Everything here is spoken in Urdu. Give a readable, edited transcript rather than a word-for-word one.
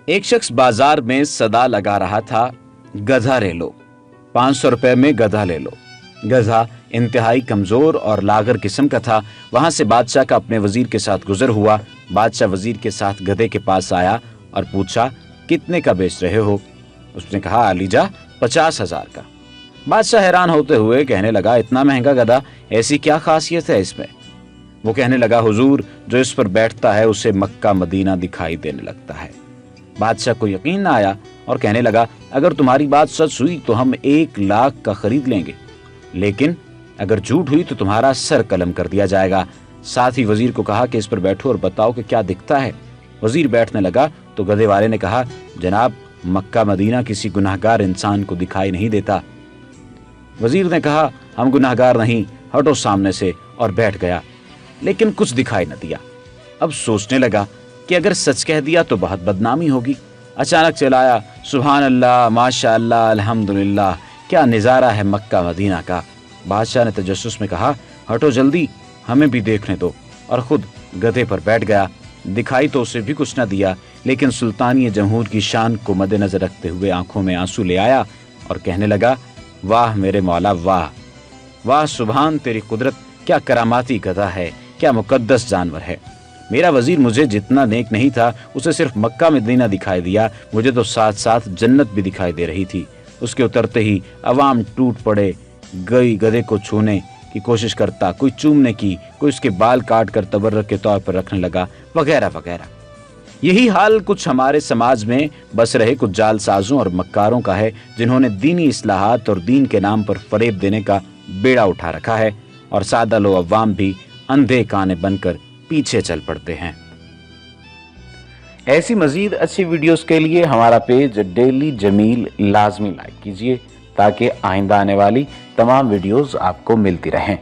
ایک شخص بازار میں صدا لگا رہا تھا، گدھا لے لو، 500 روپے میں گدھا لے لو۔ گدھا انتہائی کمزور اور لاغر قسم کا تھا۔ وہاں سے بادشاہ کا اپنے وزیر کے ساتھ گزر ہوا۔ بادشاہ وزیر کے ساتھ گدھے کے پاس آیا اور پوچھا، کتنے کا بیچ رہے ہو؟ اس نے کہا، علیجا 50,000 کا۔ بادشاہ حیران ہوتے ہوئے کہنے لگا، اتنا مہنگا گدھا، ایسی کیا خاصیت ہے اس میں؟ وہ کہنے لگا، حضور، جو اس پر بیٹھتا ہے اسے مکہ مدینہ دکھائی دینے لگتا ہے۔ بادشاہ کو یقین نہ آیا اور کہنے لگا، اگر تمہاری بات سچ ہوئی تو ہم 1,00,000 کا خرید لیں گے، لیکن اگر جھوٹ ہوئی تو تمہارا سر قلم کر دیا جائے گا۔ ساتھ ہی وزیر کو کہا کہ اس پر بیٹھو اور بتاؤ کہ کیا دکھتا ہے۔ وزیر بیٹھنے لگا تو گدھے والے نے کہا، جناب، مکہ مدینہ کسی گناہگار انسان کو دکھائی نہیں دیتا۔ وزیر نے کہا، ہم گناہگار نہیں، ہٹو سامنے سے، اور بیٹھ گیا، لیکن کچھ دکھائی نہ دیا۔ اب سوچنے لگا کہ اگر سچ کہہ دیا تو بہت بدنامی ہوگی۔ اچانک چلایا، سبحان اللہ، ماشاء اللہ، الحمدللہ، کیا نظارہ ہے مکہ مدینہ کا۔ بادشاہ نے تجسس میں کہا، ہٹو جلدی، ہمیں بھی دیکھنے دو، اور خود گدھے پر بیٹھ گیا۔ دکھائی تو اسے بھی کچھ نہ دیا، لیکن سلطانی جمہور کی شان کو مد نظر رکھتے ہوئے آنکھوں میں آنسو لے آیا اور کہنے لگا، واہ میرے مولا، واہ واہ، سبحان تیری قدرت، کیا کراماتی گدھا ہے، کیا مقدس جانور ہے۔ میرا وزیر مجھے جتنا نیک نہیں تھا، اسے صرف مکہ مدینہ دکھائی دیا، مجھے تو ساتھ ساتھ جنت بھی دکھائی دے رہی تھی۔ اس کے اترتے ہی عوام ٹوٹ پڑے، گئی گدھے کو چھونے کی کوشش کرتا، کوئی چومنے کی، کوئی اس کے بال کاٹ کر تبرک کے طور پر رکھنے لگا، وغیرہ وغیرہ۔ یہی حال کچھ ہمارے سماج میں بس رہے کچھ جال سازوں اور مکاروں کا ہے، جنہوں نے دینی اصلاحات اور دین کے نام پر فریب دینے کا بیڑا اٹھا رکھا ہے، اور سادہ لو عوام بھی اندھے کانے بن کر پیچھے چل پڑتے ہیں۔ ایسی مزید اچھی ویڈیوز کے لیے ہمارا پیج ڈیلی جمیل لازمی لائک کیجیے، تاکہ آئندہ آنے والی تمام ویڈیوز آپ کو ملتی رہیں۔